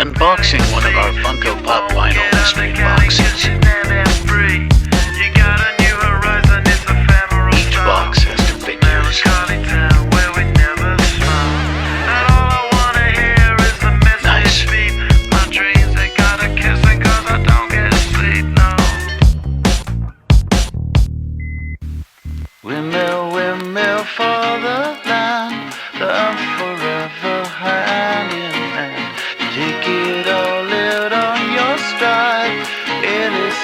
unboxing one of our Funko Pop vinyl mystery boxes. Each box has two figures. Nice. Windmill, windmill for the land, the forever hand in hand. Take it all out on your stride, it is